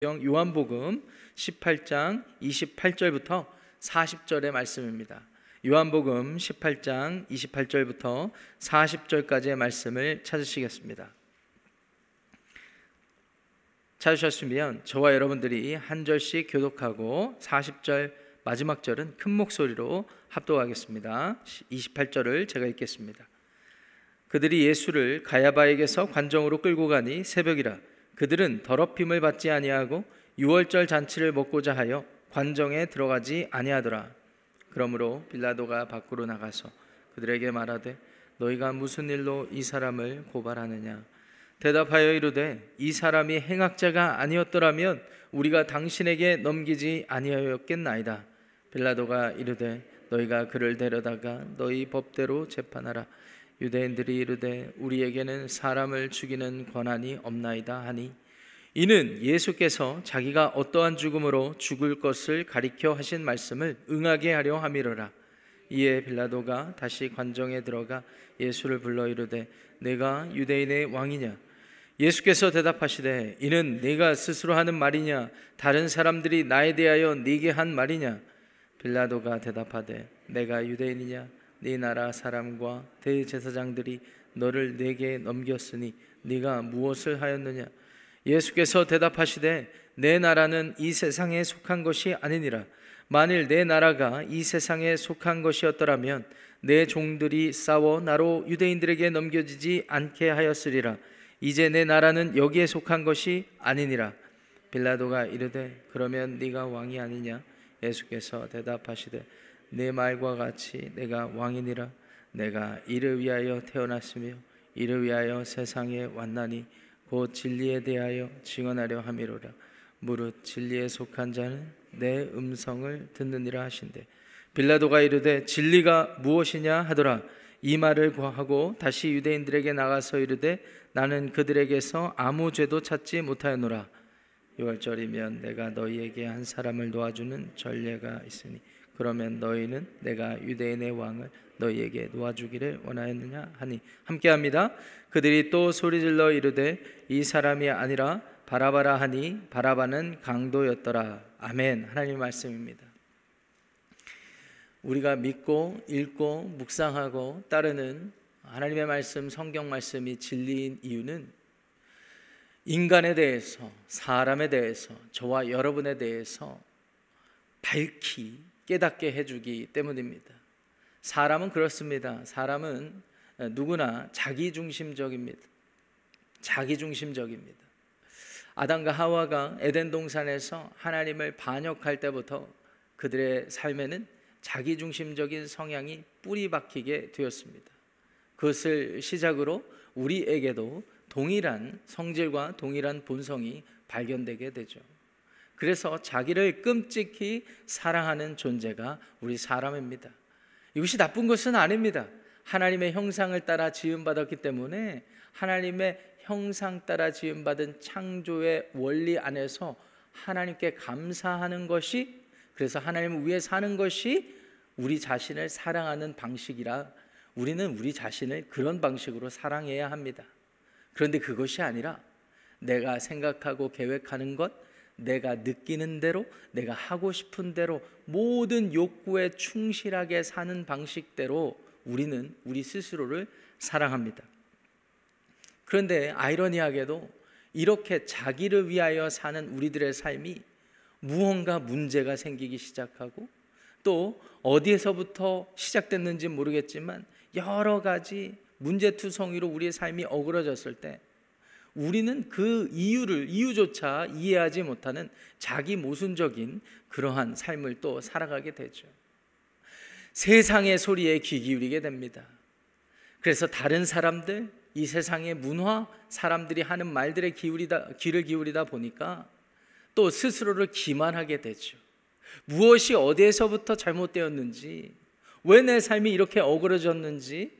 요한복음 18장 28절부터 40절의 말씀입니다. 요한복음 18장 28절부터 40절까지의 말씀을 찾으시겠습니다. 찾으셨으면 저와 여러분들이 한 절씩 교독하고 40절 마지막 절은 큰 목소리로 합독하겠습니다. 28절을 제가 읽겠습니다. 그들이 예수를 가야바에게서 관정으로 끌고 가니 새벽이라. 그들은 더럽힘을 받지 아니하고 유월절 잔치를 먹고자 하여 관정에 들어가지 아니하더라. 그러므로 빌라도가 밖으로 나가서 그들에게 말하되 너희가 무슨 일로 이 사람을 고발하느냐. 대답하여 이르되 이 사람이 행악자가 아니었더라면 우리가 당신에게 넘기지 아니하였겠나이다. 빌라도가 이르되 너희가 그를 데려다가 너희 법대로 재판하라. 유대인들이 이르되 우리에게는 사람을 죽이는 권한이 없나이다 하니 이는 예수께서 자기가 어떠한 죽음으로 죽을 것을 가리켜 하신 말씀을 응하게 하려 함이로라. 이에 빌라도가 다시 관정에 들어가 예수를 불러 이르되 내가 유대인의 왕이냐. 예수께서 대답하시되 이는 네가 스스로 하는 말이냐 다른 사람들이 나에 대하여 네게 한 말이냐. 빌라도가 대답하되 내가 유대인이냐. 네 나라 사람과 대제사장들이 너를 내게 넘겼으니 네가 무엇을 하였느냐. 예수께서 대답하시되 내 나라는 이 세상에 속한 것이 아니니라. 만일 내 나라가 이 세상에 속한 것이었더라면 내 종들이 싸워 나로 유대인들에게 넘겨지지 않게 하였으리라. 이제 내 나라는 여기에 속한 것이 아니니라. 빌라도가 이르되 그러면 네가 왕이 아니냐. 예수께서 대답하시되 내 말과 같이 내가 왕이니라. 내가 이를 위하여 태어났으며 이를 위하여 세상에 왔나니 곧 진리에 대하여 증언하려 함이로라. 무릇 진리에 속한 자는 내 음성을 듣느니라 하신대. 빌라도가 이르되 진리가 무엇이냐 하더라. 이 말을 하고 다시 유대인들에게 나가서 이르되 나는 그들에게서 아무 죄도 찾지 못하였노라. 6월절이면 내가 너희에게 한 사람을 놓아주는 전례가 있으니 그러면 너희는 내가 유대인의 왕을 너희에게 놓아주기를 원하였느냐 하니 함께합니다. 그들이 또 소리질러 이르되 이 사람이 아니라 바라바라 하니 바라바는 강도였더라. 아멘. 하나님의 말씀입니다. 우리가 믿고 읽고 묵상하고 따르는 하나님의 말씀, 성경 말씀이 진리인 이유는 인간에 대해서, 사람에 대해서, 저와 여러분에 대해서 밝히 깨닫게 해주기 때문입니다. 사람은 그렇습니다. 사람은 누구나 자기중심적입니다. 자기중심적입니다. 아담과 하와가 에덴 동산에서 하나님을 반역할 때부터 그들의 삶에는 자기중심적인 성향이 뿌리 박히게 되었습니다. 그것을 시작으로 우리에게도 동일한 성질과 동일한 본성이 발견되게 되죠. 그래서 자기를 끔찍히 사랑하는 존재가 우리 사람입니다. 이것이 나쁜 것은 아닙니다. 하나님의 형상을 따라 지음받았기 때문에 하나님의 형상 따라 지음받은 창조의 원리 안에서 하나님께 감사하는 것이, 그래서 하나님을 위해 사는 것이 우리 자신을 사랑하는 방식이라 우리는 우리 자신을 그런 방식으로 사랑해야 합니다. 그런데 그것이 아니라 내가 생각하고 계획하는 것, 내가 느끼는 대로, 내가 하고 싶은 대로 모든 욕구에 충실하게 사는 방식대로 우리는 우리 스스로를 사랑합니다. 그런데 아이러니하게도 이렇게 자기를 위하여 사는 우리들의 삶이 무언가 문제가 생기기 시작하고 또 어디에서부터 시작됐는지 모르겠지만 여러 가지 문제투성이로 우리의 삶이 어그러졌을 때 우리는 그 이유조차 이해하지 못하는 자기 모순적인 그러한 삶을 또 살아가게 되죠. 세상의 소리에 귀 기울이게 됩니다. 그래서 다른 사람들, 이 세상의 문화, 사람들이 하는 말들에 귀를 기울이다 보니까 또 스스로를 기만하게 되죠. 무엇이 어디에서부터 잘못되었는지, 왜 내 삶이 이렇게 어그러졌는지,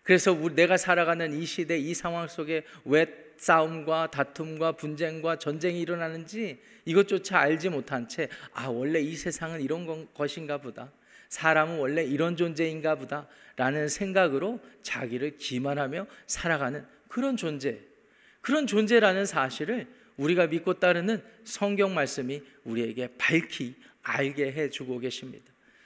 그래서 내가 살아가는 이 시대, 이 상황 속에 왜 싸움과 다툼과 분쟁과 전쟁이 일어나는지 이것조차 알지 못한 채 원래 이 세상은 이런 것인가 보다, 사람은 원래 이런 존재인가 보다 라는 생각으로 자기를 기만하며 살아가는 그런 존재라는 사실을 우리가 믿고 따르는 성경 말씀이 우리에게 밝히 알게 해주고 계십니다.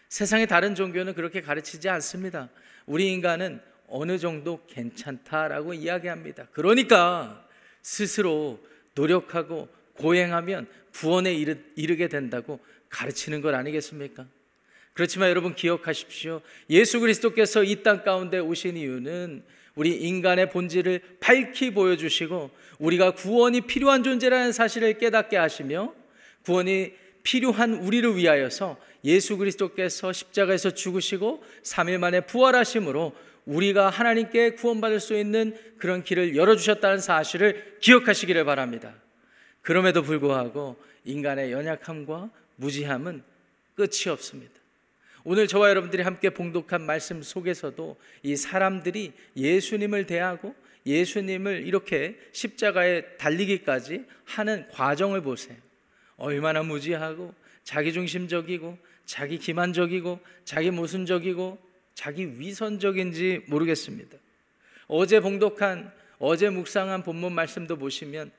세상의 다른 종교는 그렇게 가르치지 않습니다. 우리 인간은 어느 정도 괜찮다라고 이야기합니다. 그러니까 스스로 노력하고 고행하면 구원에 이르게 된다고 가르치는 것 아니겠습니까? 그렇지만 여러분 기억하십시오. 예수 그리스도께서 이 땅 가운데 오신 이유는 우리 인간의 본질을 밝히 보여주시고 우리가 구원이 필요한 존재라는 사실을 깨닫게 하시며 구원이 필요한 우리를 위하여서 예수 그리스도께서 십자가에서 죽으시고 3일 만에 부활하심으로 우리가 하나님께 구원받을 수 있는 그런 길을 열어주셨다는 사실을 기억하시기를 바랍니다. 그럼에도 불구하고 인간의 연약함과 무지함은 끝이 없습니다. 오늘 저와 여러분들이 함께 봉독한 말씀 속에서도 이 사람들이 예수님을 대하고 예수님을 이렇게 십자가에 달리기까지 하는 과정을 보세요. 얼마나 무지하고 자기중심적이고 자기 기만적이고 자기 모순적이고 자기 위선적인지 모르겠습니다. 어제 묵상한 본문 말씀도 보시면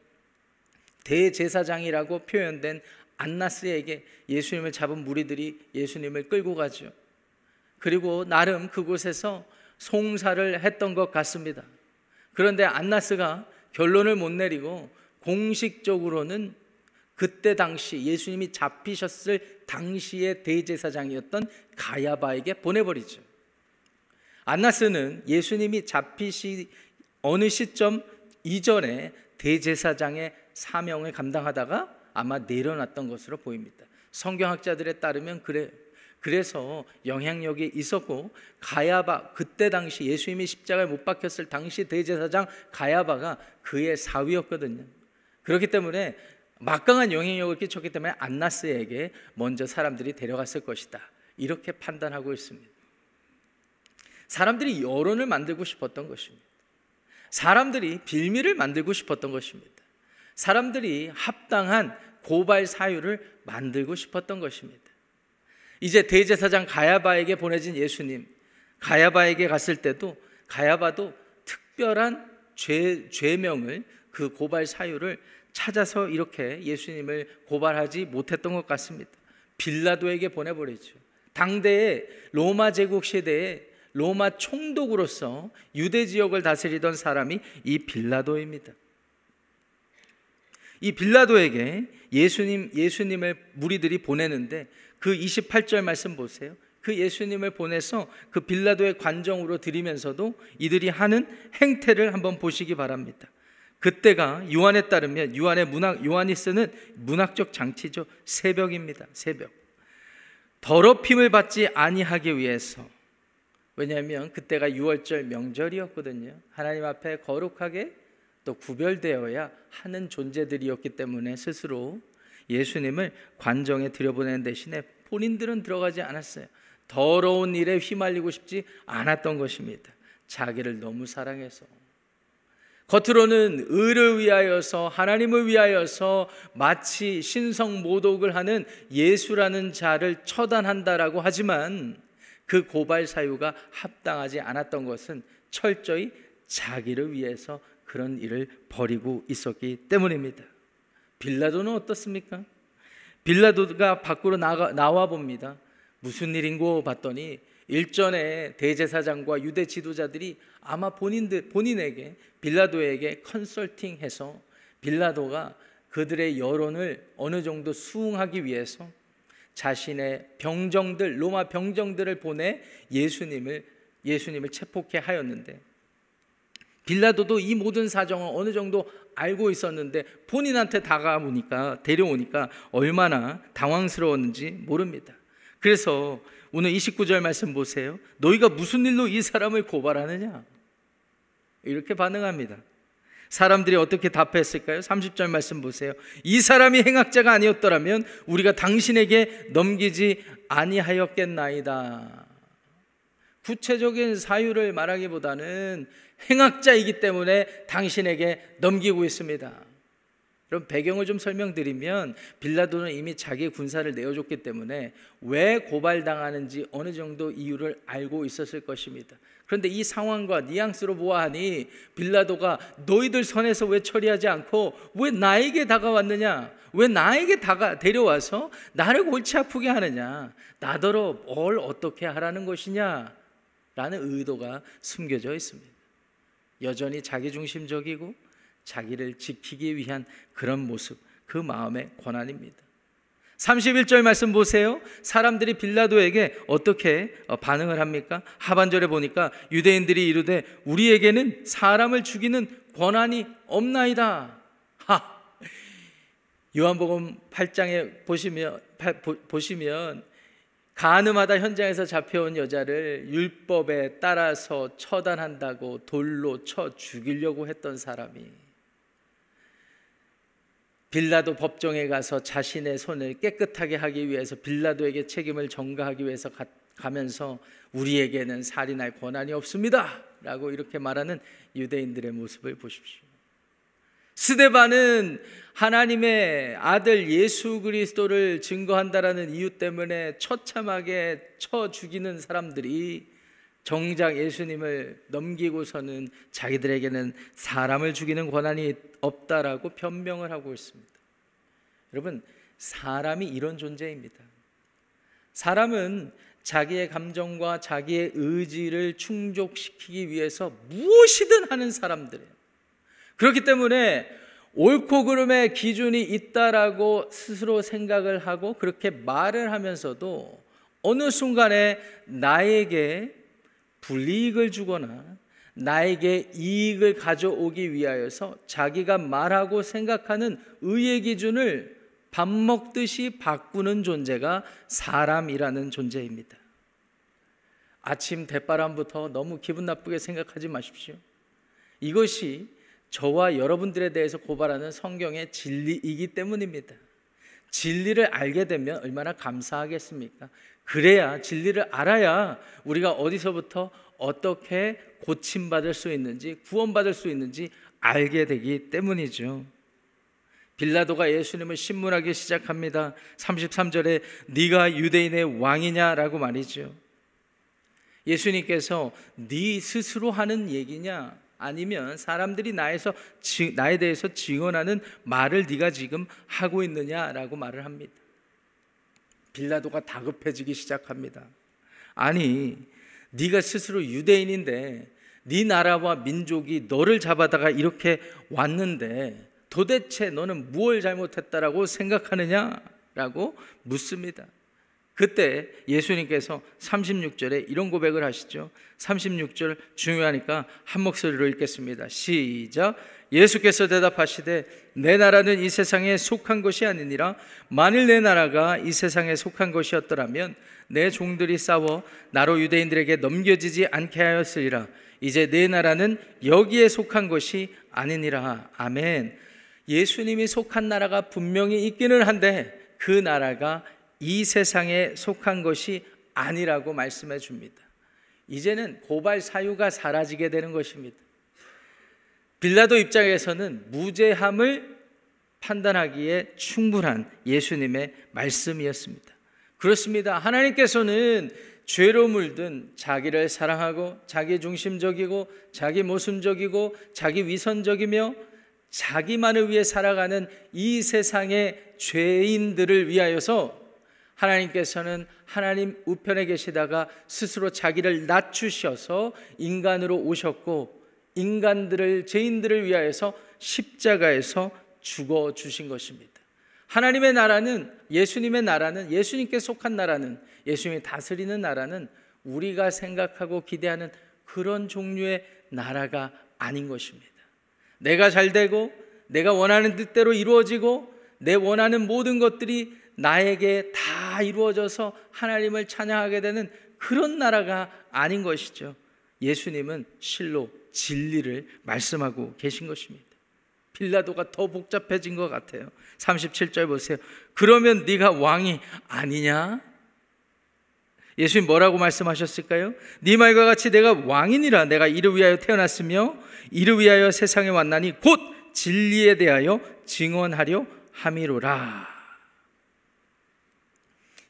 대제사장이라고 표현된 안나스에게 예수님을 잡은 무리들이 예수님을 끌고 가죠. 그리고 나름 그곳에서 송사를 했던 것 같습니다. 그런데 안나스가 결론을 못 내리고 공식적으로는 그때 당시 예수님이 잡히셨을 당시의 대제사장이었던 가야바에게 보내버리죠. 안나스는 예수님이 잡히시 어느 시점 이전에 대제사장의 사명을 감당하다가 아마 내려놨던 것으로 보입니다. 성경학자들에 따르면 그래서 영향력이 있었고 가야바, 그때 당시 예수님이 십자가에 못 박혔을 당시 대제사장 가야바가 그의 사위였거든요. 그렇기 때문에 막강한 영향력을 끼쳤기 때문에 안나스에게 먼저 사람들이 데려갔을 것이다, 이렇게 판단하고 있습니다. 사람들이 여론을 만들고 싶었던 것입니다. 사람들이 빌미를 만들고 싶었던 것입니다. 사람들이 합당한 고발 사유를 만들고 싶었던 것입니다. 이제 대제사장 가야바에게 보내진 예수님, 가야바에게 갔을 때도 가야바도 특별한 죄명을, 그 고발 사유를 찾아서 이렇게 예수님을 고발하지 못했던 것 같습니다. 빌라도에게 보내버리죠. 당대의 로마 제국 시대에 로마 총독으로서 유대 지역을 다스리던 사람이 이 빌라도입니다. 이 빌라도에게 예수님을 무리들이 보내는데 그 28절 말씀 보세요. 그 예수님을 보내서 그 빌라도의 관정으로 들이면서도 이들이 하는 행태를 한번 보시기 바랍니다. 그때가 요한에 따르면 요한이 쓰는 문학적 장치죠. 새벽입니다. 새벽. 더럽힘을 받지 아니하기 위해서. 왜냐하면 그때가 유월절 명절이었거든요. 하나님 앞에 거룩하게 또 구별되어야 하는 존재들이었기 때문에 스스로 예수님을 관정에 들여보내는 대신에 본인들은 들어가지 않았어요. 더러운 일에 휘말리고 싶지 않았던 것입니다. 자기를 너무 사랑해서. 겉으로는 의를 위하여서, 하나님을 위하여서 마치 신성모독을 하는 예수라는 자를 처단한다라고 하지만 그 고발 사유가 합당하지 않았던 것은 철저히 자기를 위해서 그런 일을 벌이고 있었기 때문입니다. 빌라도는 어떻습니까? 빌라도가 밖으로 나와 봅니다. 무슨 일인고 봤더니 일전에 대제사장과 유대 지도자들이 아마 본인에게, 빌라도에게 컨설팅해서 빌라도가 그들의 여론을 어느 정도 수긍하기 위해서 자신의 병정들, 로마 병정들을 보내 예수님을 체포케 하였는데, 빌라도도 이 모든 사정을 어느 정도 알고 있었는데 본인한테 데려오니까 얼마나 당황스러웠는지 모릅니다. 그래서 오늘 29절 말씀 보세요. 너희가 무슨 일로 이 사람을 고발하느냐? 이렇게 반응합니다. 사람들이 어떻게 답했을까요? 30절 말씀 보세요. 이 사람이 행악자가 아니었더라면 우리가 당신에게 넘기지 아니하였겠나이다. 구체적인 사유를 말하기보다는 행악자이기 때문에 당신에게 넘기고 있습니다. 그럼 배경을 좀 설명드리면 빌라도는 이미 자기의 군사를 내어줬기 때문에 왜 고발당하는지 어느 정도 이유를 알고 있었을 것입니다. 그런데 이 상황과 뉘앙스로 보아하니 빌라도가 너희들 선에서 왜 처리하지 않고 왜 나에게 다가왔느냐, 왜 나에게 데려와서 나를 골치 아프게 하느냐, 나더러 뭘 어떻게 하라는 것이냐 라는 의도가 숨겨져 있습니다. 여전히 자기중심적이고 자기를 지키기 위한 그런 모습, 그 마음의 권한입니다. 31절 말씀 보세요. 사람들이 빌라도에게 어떻게 반응을 합니까? 하반절에 보니까 유대인들이 이르되 우리에게는 사람을 죽이는 권한이 없나이다. 요한복음 8장에 보시면 가늠하다 현장에서 잡혀온 여자를 율법에 따라서 처단한다고 돌로 쳐 죽이려고 했던 사람이 빌라도 법정에 가서 자신의 손을 깨끗하게 하기 위해서 빌라도에게 책임을 전가하기 위해서 가면서 우리에게는 살인할 권한이 없습니다 라고 이렇게 말하는 유대인들의 모습을 보십시오. 스데반은 하나님의 아들 예수 그리스도를 증거한다라는 이유 때문에 처참하게 쳐 죽이는 사람들이 정작 예수님을 넘기고서는 자기들에게는 사람을 죽이는 권한이 없다라고 변명을 하고 있습니다. 여러분, 사람이 이런 존재입니다. 사람은 자기의 감정과 자기의 의지를 충족시키기 위해서 무엇이든 하는 사람들이에요. 그렇기 때문에 옳고 그름의 기준이 있다라고 스스로 생각을 하고 그렇게 말을 하면서도 어느 순간에 나에게 불이익을 주거나 나에게 이익을 가져오기 위하여서 자기가 말하고 생각하는 의의 기준을 밥 먹듯이 바꾸는 존재가 사람이라는 존재입니다. 아침 대바람부터 너무 기분 나쁘게 생각하지 마십시오. 이것이 저와 여러분들에 대해서 고발하는 성경의 진리이기 때문입니다. 진리를 알게 되면 얼마나 감사하겠습니까? 그래야, 진리를 알아야 우리가 어디서부터 어떻게 고침받을 수 있는지, 구원받을 수 있는지 알게 되기 때문이죠. 빌라도가 예수님을 신문하기 시작합니다. 33절에 네가 유대인의 왕이냐라고 말이죠. 예수님께서 네 스스로 하는 얘기냐, 아니면 사람들이 나에 대해서 증언하는 말을 네가 지금 하고 있느냐라고 말을 합니다. 빌라도가 다급해지기 시작합니다. 아니, 네가 스스로 유대인인데 네 나라와 민족이 너를 잡아다가 이렇게 왔는데 도대체 너는 무엇을 잘못했다라고 생각하느냐라고 묻습니다. 그때 예수님께서 36절에 이런 고백을 하시죠. 36절 중요하니까 한 목소리로 읽겠습니다. 시작. 예수께서 대답하시되 내 나라는 이 세상에 속한 것이 아니니라. 만일 내 나라가 이 세상에 속한 것이었더라면 내 종들이 싸워 나로 유대인들에게 넘겨지지 않게 하였으리라. 이제 내 나라는 여기에 속한 것이 아니니라. 아멘. 예수님이 속한 나라가 분명히 있기는 한데 그 나라가 이 세상에 속한 것이 아니라고 말씀해 줍니다. 이제는 고발 사유가 사라지게 되는 것입니다. 빌라도 입장에서는 무죄함을 판단하기에 충분한 예수님의 말씀이었습니다. 그렇습니다. 하나님께서는 죄로 물든 자기를 사랑하고 자기 중심적이고 자기 모순적이고 자기 위선적이며 자기만을 위해 살아가는 이 세상의 죄인들을 위하여서 하나님께서는 하나님 우편에 계시다가 스스로 자기를 낮추셔서 인간으로 오셨고 인간들을, 죄인들을 위하여서 십자가에서 죽어주신 것입니다. 하나님의 나라는, 예수님의 나라는, 예수님께 속한 나라는, 예수님이 다스리는 나라는 우리가 생각하고 기대하는 그런 종류의 나라가 아닌 것입니다. 내가 잘 되고 내가 원하는 뜻대로 이루어지고 내 원하는 모든 것들이 나에게 다 이루어져서 하나님을 찬양하게 되는 그런 나라가 아닌 것이죠. 예수님은 실로 진리를 말씀하고 계신 것입니다. 빌라도가 더 복잡해진 것 같아요. 37절 보세요. 그러면 네가 왕이 아니냐? 예수님 뭐라고 말씀하셨을까요? 네 말과 같이 내가 왕이니라. 내가 이를 위하여 태어났으며 이를 위하여 세상에 왔나니 곧 진리에 대하여 증언하려 함이로라.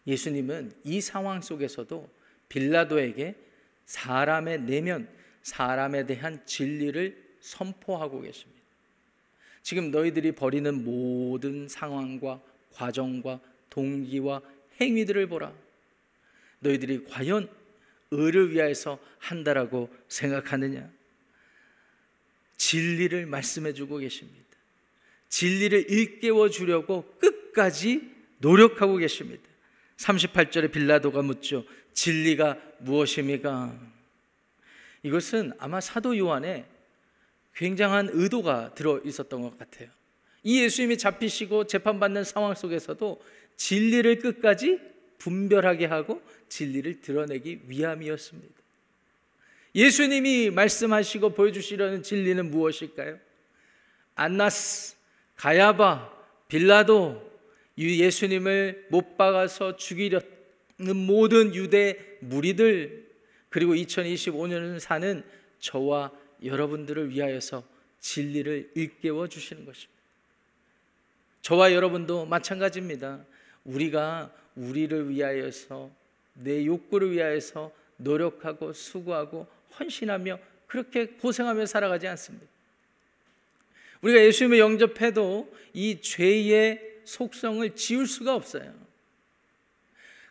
예수님은 이 상황 속에서도 빌라도에게 사람의 내면, 사람에 대한 진리를 선포하고 계십니다. 지금 너희들이 벌이는 모든 상황과 과정과 동기와 행위들을 보라. 너희들이 과연 의를 위하여서 한다라고 생각하느냐? 진리를 말씀해 주고 계십니다. 진리를 일깨워 주려고 끝까지 노력하고 계십니다. 38절에 빌라도가 묻죠. 진리가 무엇입니까? 이것은 아마 사도 요한의 굉장한 의도가 들어 있었던 것 같아요. 이 예수님이 잡히시고 재판받는 상황 속에서도 진리를 끝까지 분별하게 하고 진리를 드러내기 위함이었습니다. 예수님이 말씀하시고 보여주시려는 진리는 무엇일까요? 안나스, 가야바, 빌라도, 예수님을 못 박아서 죽이려는 모든 유대 무리들, 그리고 2025년을 사는 저와 여러분들을 위하여서 진리를 일깨워 주시는 것입니다. 저와 여러분도 마찬가지입니다. 우리가 우리를 위하여서, 내 욕구를 위하여서 노력하고 수고하고 헌신하며 그렇게 고생하며 살아가지 않습니다. 우리가 예수님을 영접해도 이 죄의 속성을 지울 수가 없어요.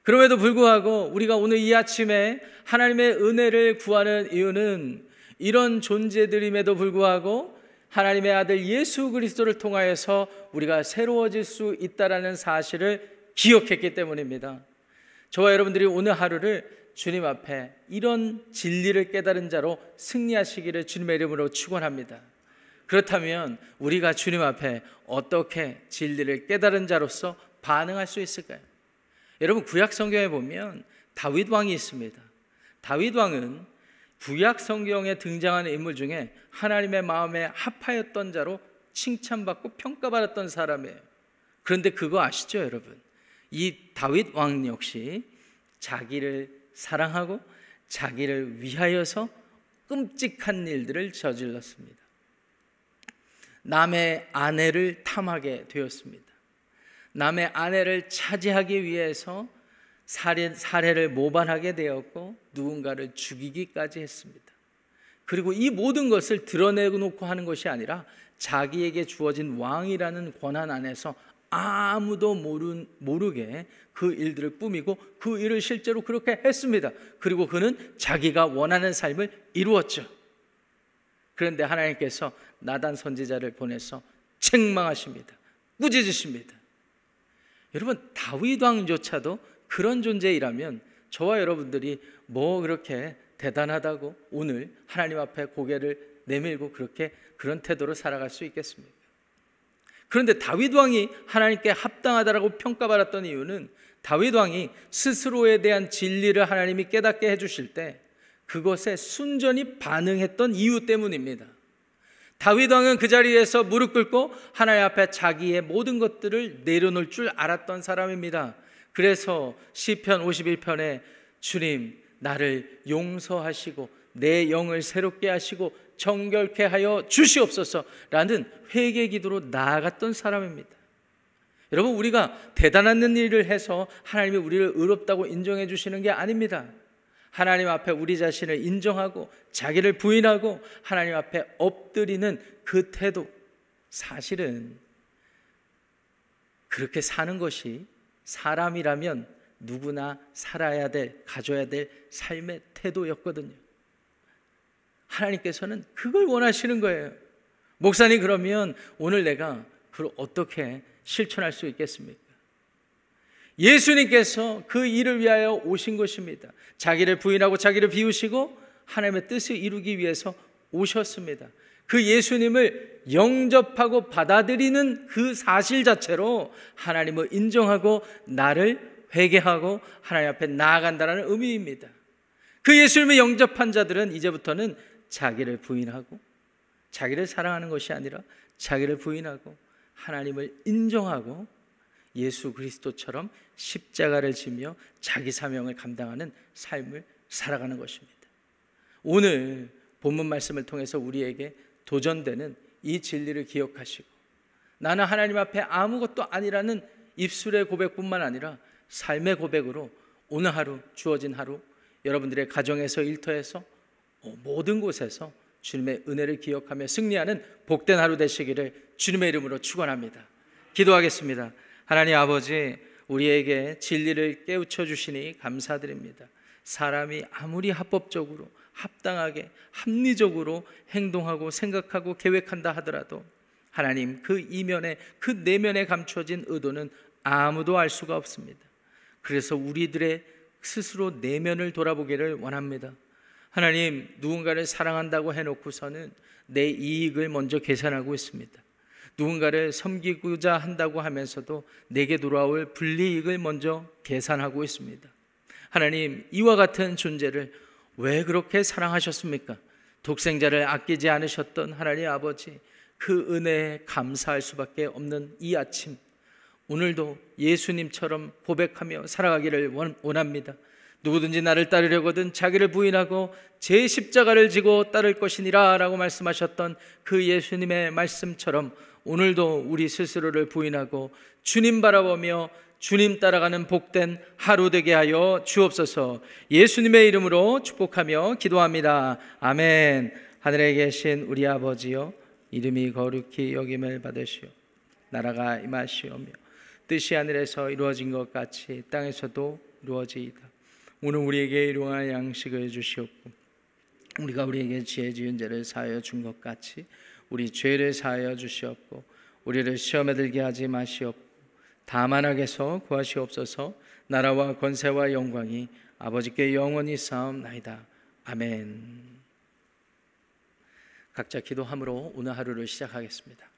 그럼에도 불구하고 우리가 오늘 이 아침에 하나님의 은혜를 구하는 이유는 이런 존재들임에도 불구하고 하나님의 아들 예수 그리스도를 통하여서 우리가 새로워질 수 있다는 사실을 기억했기 때문입니다. 저와 여러분들이 오늘 하루를 주님 앞에 이런 진리를 깨달은 자로 승리하시기를 주님의 이름으로 축원합니다. 그렇다면 우리가 주님 앞에 어떻게 진리를 깨달은 자로서 반응할 수 있을까요? 여러분, 구약 성경에 보면 다윗 왕이 있습니다. 다윗 왕은 구약 성경에 등장하는 인물 중에 하나님의 마음에 합하였던 자로 칭찬받고 평가받았던 사람이에요. 그런데 그거 아시죠, 여러분? 이 다윗 왕 역시 자기를 사랑하고 자기를 위하여서 끔찍한 일들을 저질렀습니다. 남의 아내를 탐하게 되었습니다. 남의 아내를 차지하기 위해서 살해를 모반하게 되었고 누군가를 죽이기까지 했습니다. 그리고 이 모든 것을 드러내놓고 하는 것이 아니라 자기에게 주어진 왕이라는 권한 안에서 아무도 모르게 그 일들을 꾸미고 그 일을 실제로 그렇게 했습니다. 그리고 그는 자기가 원하는 삶을 이루었죠. 그런데 하나님께서 나단 선지자를 보내서 책망하십니다. 꾸짖으십니다. 여러분, 다윗 왕조차도 그런 존재이라면 저와 여러분들이 뭐 그렇게 대단하다고 오늘 하나님 앞에 고개를 내밀고 그런 태도로 살아갈 수 있겠습니까? 그런데 다윗 왕이 하나님께 합당하다라고 평가받았던 이유는 다윗 왕이 스스로에 대한 진리를 하나님이 깨닫게 해주실 때 그것에 순전히 반응했던 이유 때문입니다. 다윗 왕은 그 자리에서 무릎 꿇고 하나님 앞에 자기의 모든 것들을 내려놓을 줄 알았던 사람입니다. 그래서 시편 51편에 주님, 나를 용서하시고 내 영을 새롭게 하시고 정결케 하여 주시옵소서라는 회개 기도로 나아갔던 사람입니다. 여러분, 우리가 대단한 일을 해서 하나님이 우리를 의롭다고 인정해 주시는 게 아닙니다. 하나님 앞에 우리 자신을 인정하고 자기를 부인하고 하나님 앞에 엎드리는 그 태도, 사실은 그렇게 사는 것이 사람이라면 누구나 살아야 될, 가져야 될 삶의 태도였거든요. 하나님께서는 그걸 원하시는 거예요. 목사님, 그러면 오늘 내가 그걸 어떻게 실천할 수 있겠습니까? 예수님께서 그 일을 위하여 오신 것입니다. 자기를 부인하고 자기를 비우시고 하나님의 뜻을 이루기 위해서 오셨습니다. 그 예수님을 영접하고 받아들이는 그 사실 자체로 하나님을 인정하고 나를 회개하고 하나님 앞에 나아간다는 의미입니다. 그 예수님을 영접한 자들은 이제부터는 자기를 부인하고 자기를 사랑하는 것이 아니라 자기를 부인하고 하나님을 인정하고 예수 그리스도처럼 십자가를 지며 자기 사명을 감당하는 삶을 살아가는 것입니다. 오늘 본문 말씀을 통해서 우리에게 도전되는 이 진리를 기억하시고 나는 하나님 앞에 아무것도 아니라는 입술의 고백뿐만 아니라 삶의 고백으로 오늘 하루, 주어진 하루, 여러분들의 가정에서, 일터에서, 모든 곳에서 주님의 은혜를 기억하며 승리하는 복된 하루 되시기를 주님의 이름으로 축원합니다. 기도하겠습니다. 하나님 아버지, 우리에게 진리를 깨우쳐 주시니 감사드립니다. 사람이 아무리 합법적으로, 합당하게, 합리적으로 행동하고 생각하고 계획한다 하더라도 하나님, 그 이면에, 그 내면에 감춰진 의도는 아무도 알 수가 없습니다. 그래서 우리들의 스스로 내면을 돌아보기를 원합니다. 하나님, 누군가를 사랑한다고 해놓고서는 내 이익을 먼저 계산하고 있습니다. 누군가를 섬기고자 한다고 하면서도 내게 돌아올 불이익을 먼저 계산하고 있습니다. 하나님, 이와 같은 존재를 왜 그렇게 사랑하셨습니까? 독생자를 아끼지 않으셨던 하나님 아버지, 그 은혜에 감사할 수밖에 없는 이 아침, 오늘도 예수님처럼 고백하며 살아가기를 원합니다. 누구든지 나를 따르려거든 자기를 부인하고 제 십자가를 지고 따를 것이니라 라고 말씀하셨던 그 예수님의 말씀처럼 오늘도 우리 스스로를 부인하고 주님 바라보며 주님 따라가는 복된 하루 되게 하여 주옵소서. 예수님의 이름으로 축복하며 기도합니다. 아멘. 하늘에 계신 우리 아버지여, 이름이 거룩히 여김을 받으시오. 나라가 임하시오며 뜻이 하늘에서 이루어진 것 같이 땅에서도 이루어지이다. 오늘 우리에게 일용할 양식을 주시옵고 우리가 우리에게 지혜 지은 죄를 사하여 준 것 같이 우리 죄를 사하여 주시옵고 우리를 시험에 들게 하지 마시옵고 다만 악에서 구하시옵소서. 나라와 권세와 영광이 아버지께 영원히 쌓옵나이다. 아멘. 각자 기도함으로 오늘 하루를 시작하겠습니다.